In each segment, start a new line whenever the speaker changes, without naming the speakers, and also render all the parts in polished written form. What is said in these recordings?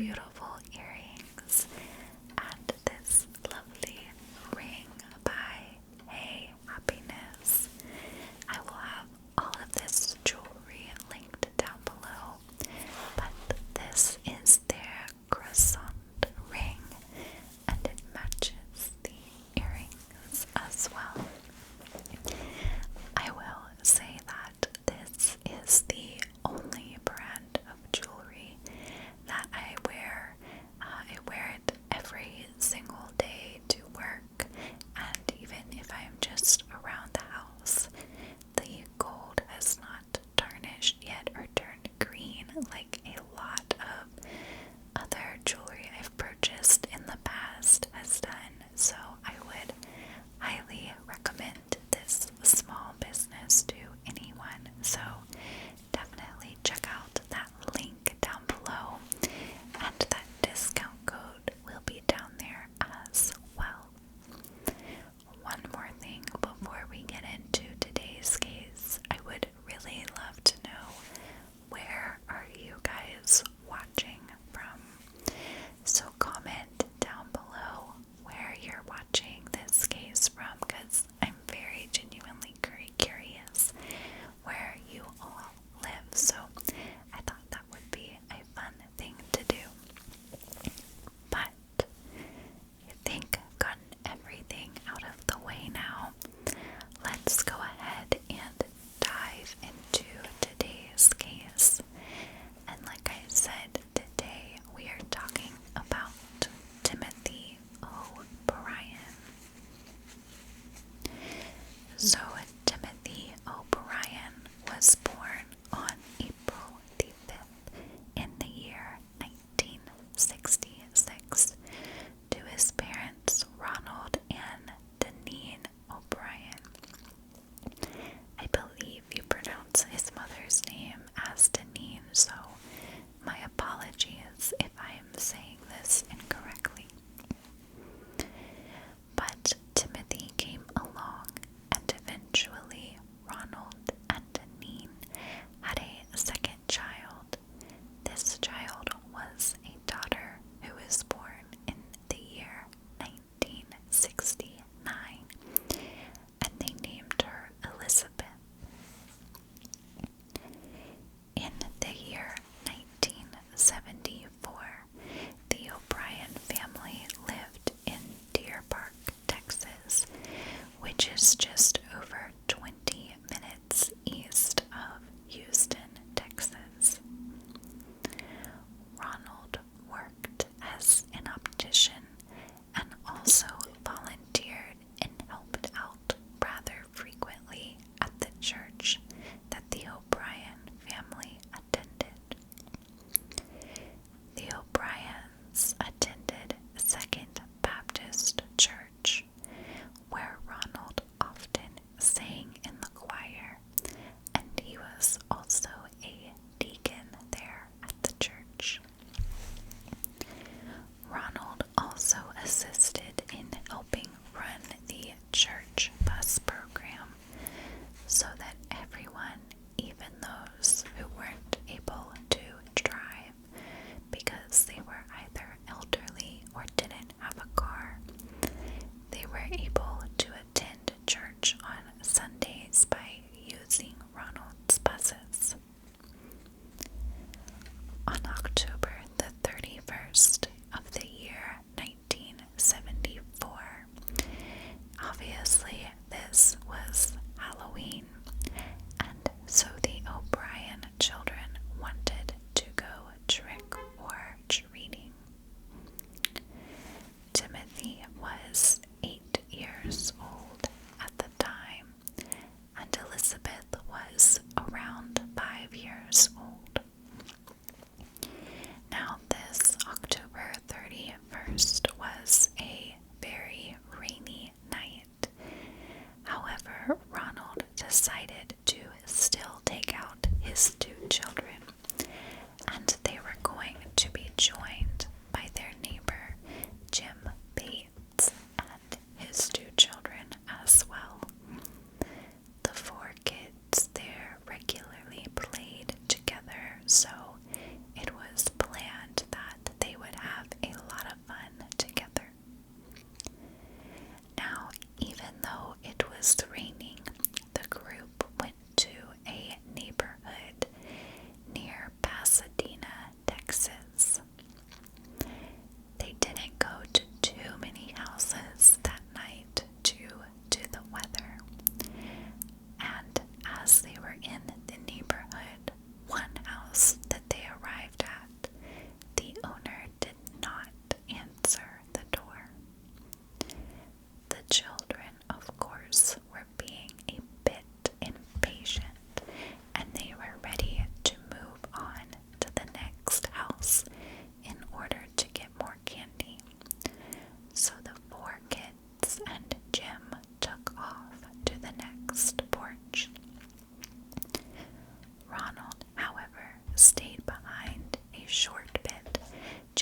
beautiful earrings and this lovely ring by Hey Happiness. I will have all of this jewelry linked down below, but this is their croissant ring and it matches the earrings as well. I will say that this is the only brand of jewelry that I wear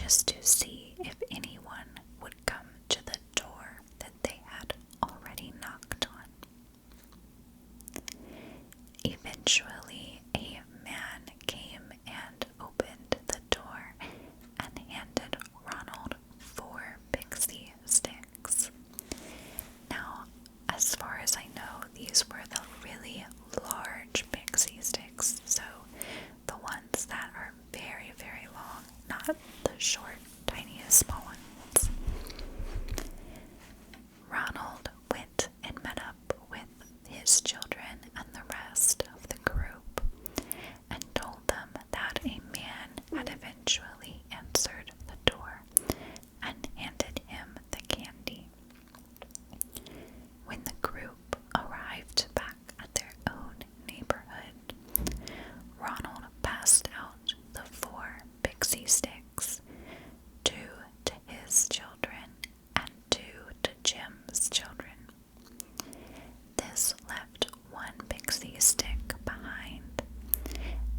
just to see if anyone would come to the door that they had already knocked on. Eventually, a man came and opened the door and handed Ronald 4 pixie sticks. Now, as far as I know, these were the really large pixie sticks, so the ones that are very, very long, not the short, tiny, small ones. Ronald went and met up with his children and the rest of the group and told them that a man had eventually answered the door and handed him the candy. When the group arrived back at their own neighborhood, Ronald passed out the 4 pixie sticks, 2 to his children and 2 to Jim's children. This left 1 pixie stick behind,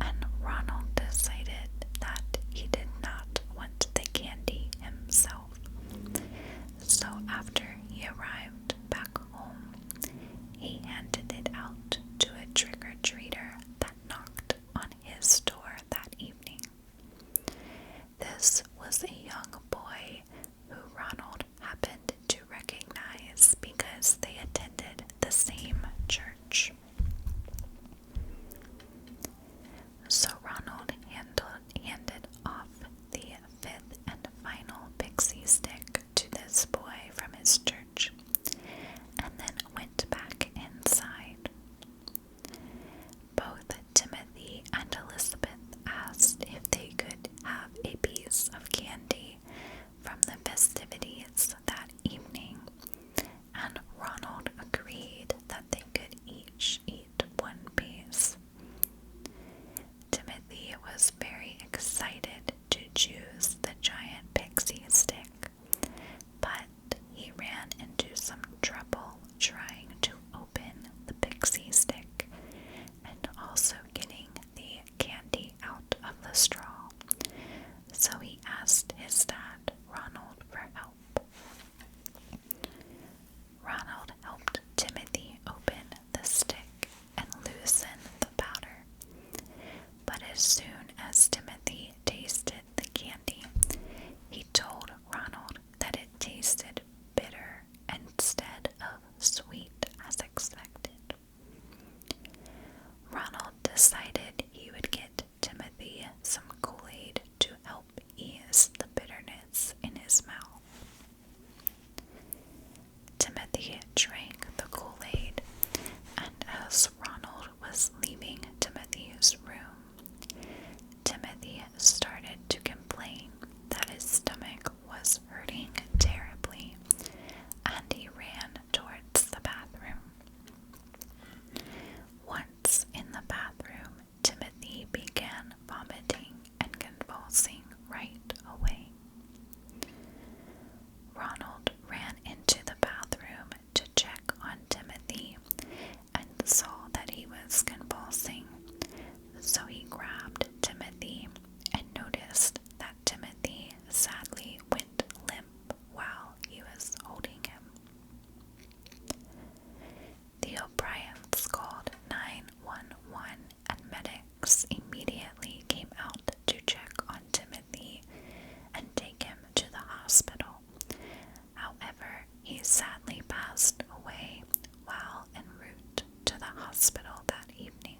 and Ronald decided that he did not want the candy himself. So after he arrived back home, he handed it out to a trick-or-treater that knocked on his door that evening. This was a young boy who Ronald happened to recognize because they attended the same church. So Ronald handed off the 5th and final pixie stick to this boy from his church, and then went back inside. Both Timothy and Elizabeth asked if they could have a piece of candy from the festivities that evening, and Ronald agreed that they could each eat 1 piece. Timothy was very excited to choose the giant pixie stick, but he ran into some trouble trying to open the pixie stick and also getting the candy out of the straw. So he asked his dad, Ronald, for help. Ronald helped Timothy open the stick and loosen the powder. But as soon as Timothy tasted the candy, he told Ronald that it tasted bitter instead of sweet as expected. Ronald decided he would get Timothy some Kool-Aid to help ease the bitterness in his mouth. Timothy drank the Kool-Aid, and as Ronald was leaving Timothy's room, Timothy started to complain that his stomach was hurting terribly, and he ran towards the bathroom. Once in the bathroom, Timothy began vomiting and convulsing right away. Ronald ran into the bathroom to check on Timothy and saw that he was convulsing. So he grabbed Timothy and noticed that Timothy sadly went limp while he was holding him. The O'Briens called 911 and medics immediately came out to check on Timothy and take him to the hospital. However, he sadly passed away while en route to the hospital that evening.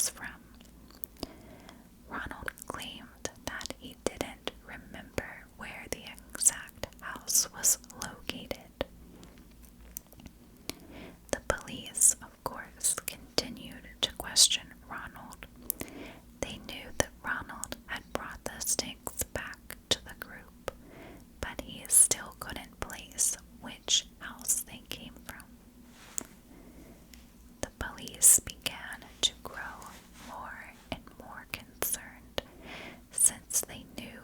sticks from. Ronald claimed that he didn't remember where the exact house was located. The police, of course, continued to question Ronald. They knew that Ronald had brought the sticks back to the group, but he still couldn't place which house they came from. The police began to grow more and more concerned since they knew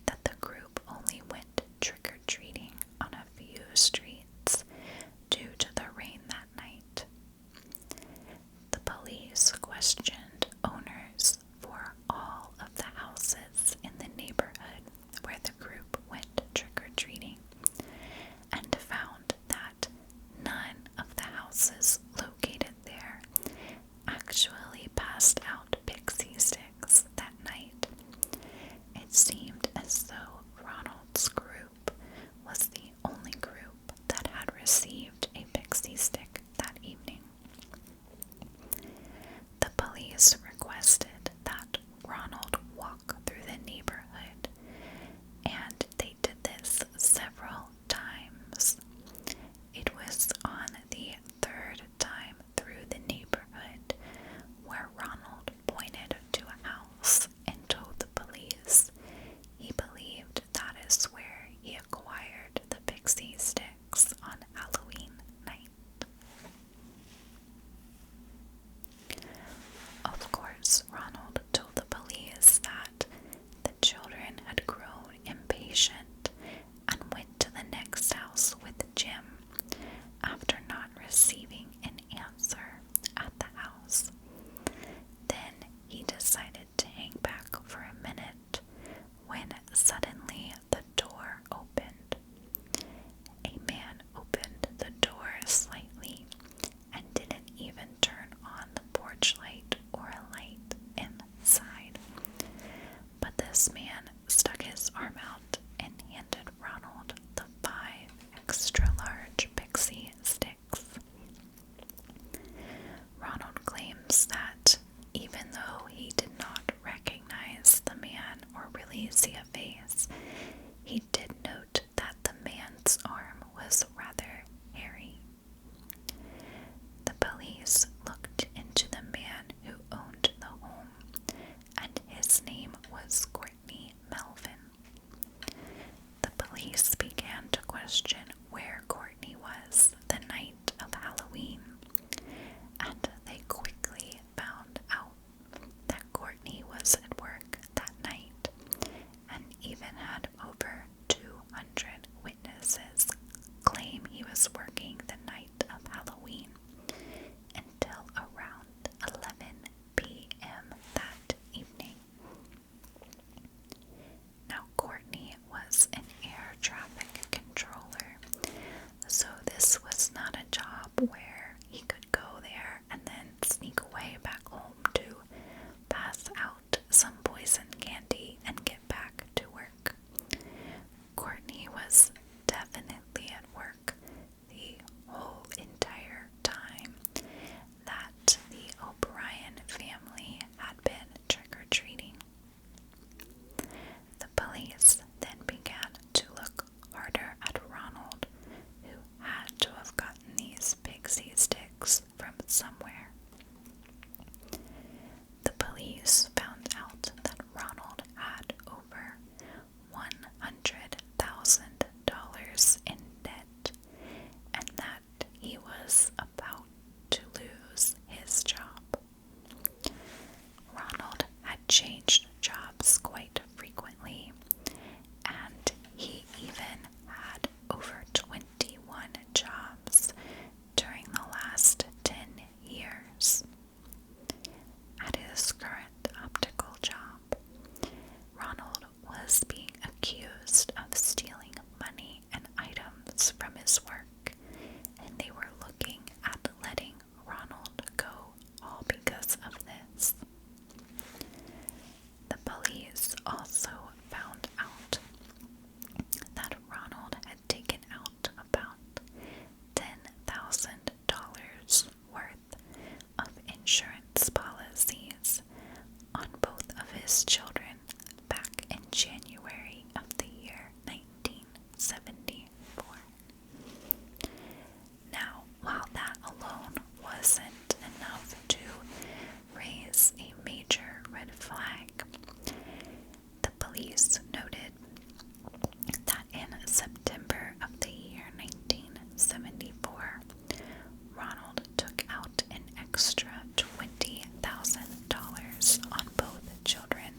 that the group only went trick-or-treating on a few streets due to the rain that night. The police questioned owners for all of the houses in the neighborhood where the group went trick-or-treating and found that none of the houses located there actually passed out pixie sticks that night. It seemed as though Ronald's group was the only group that had received a pixie stick that evening. The police requested that Ronald walk through the neighborhood, and they did this several times. It was on the third time through the neighborhood where Ronald pointed to a house and told the police he believed that is where he acquired the pixie sticks on Halloween night. Of course, Ronald told the police that the children had grown impatient and went to the next house with Jim after not receiving an answer at the house. Then he decided to hang back for a minute when suddenly the door opened. A man opened the door slightly and didn't even turn on the porch light or a light inside. But this man stuck his arm out and handed Ronald the 5 extra large pixie sticks. Ronald claims that even though he did not recognize the man or really see a face, he did note that the man's arm was rather hairy. The police looked into the man who owned the home, and his name was Courtney Melvin. The police began to question where Courtney was the night of Halloween, and they quickly found out that Courtney was at work that night and even had over 200 witnesses claim he was working the night of Halloween until around 11 p.m. that evening. Now, Courtney was an air traffic controller, so this was not a job where he could go there and then sneak away back home to pass out some poison candy and get back to work. Courtney was definitely at work the whole entire time that the O'Brien family had been trick-or-treating. The police then began to look harder at Ronald, who had to have gotten these pixie sticks from somewhere. The police found out that Ronald had over $100,000 in debt and that he was about to lose his job. Ronald had changed jobs quite frequently, and he even had over 21 jobs during the last 10 years. At his current optical job, Ronald was being accused of stealing money and items from his work, and they were looking at letting Ronald go all because of this. The police his children back in January of the year 1974. Now, while that alone wasn't enough to raise a major red flag, the police noted that in September of the year 1974, Ronald took out an extra $20,000 on both children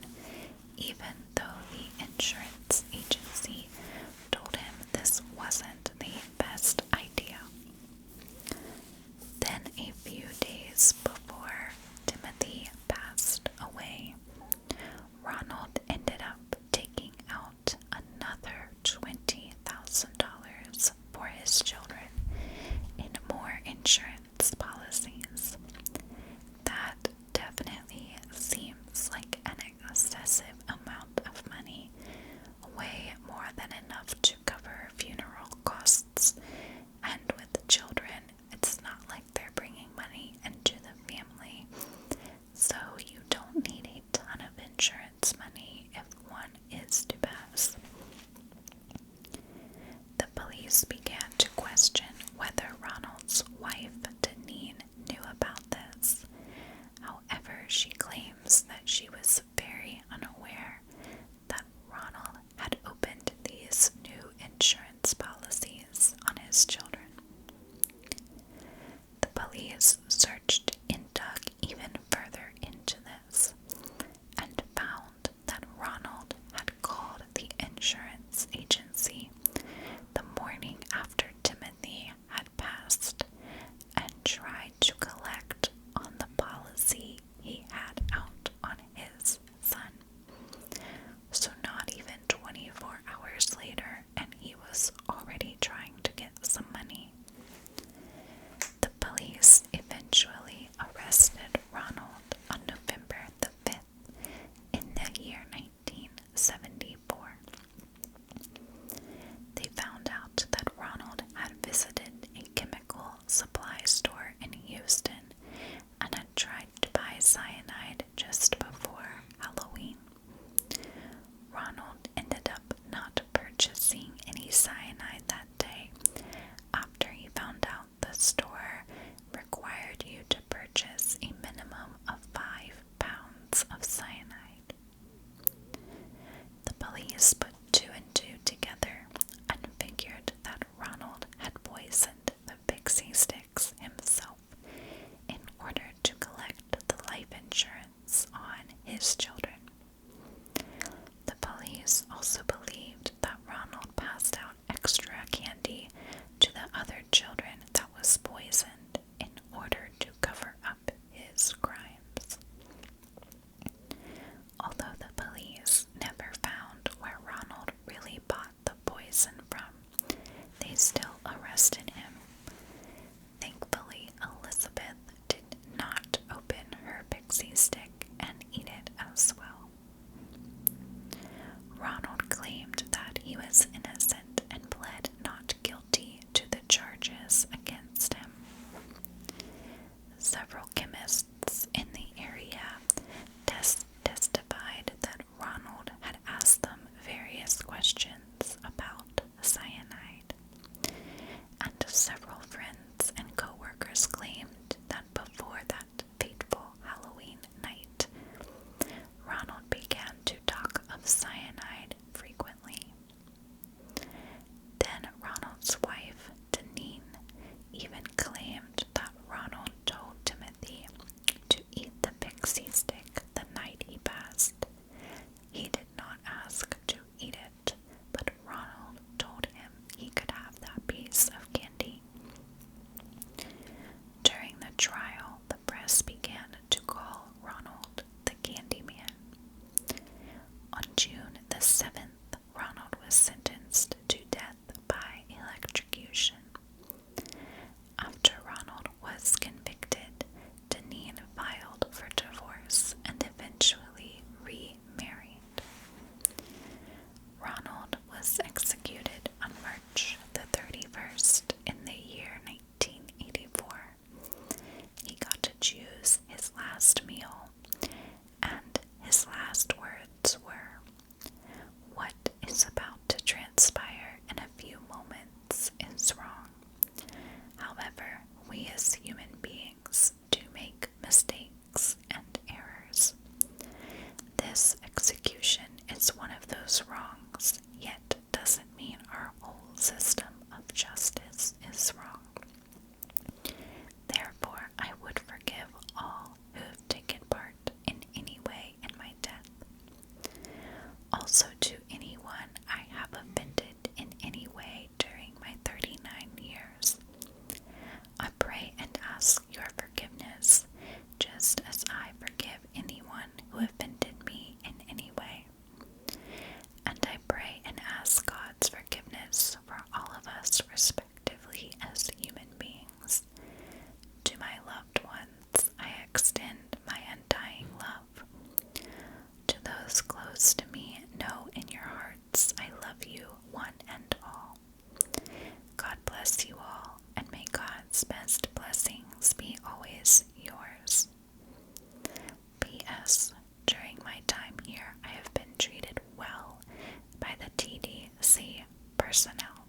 personnel.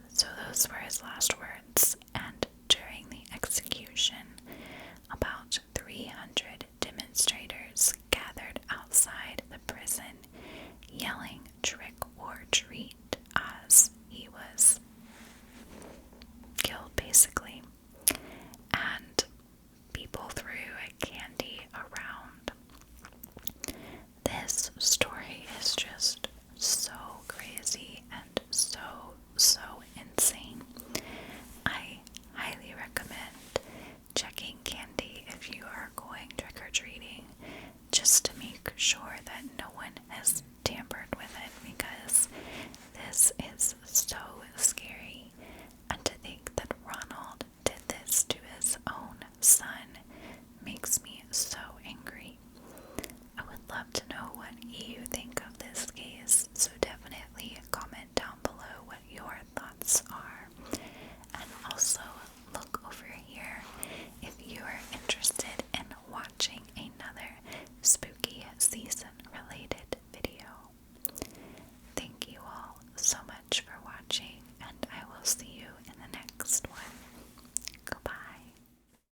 So those were his last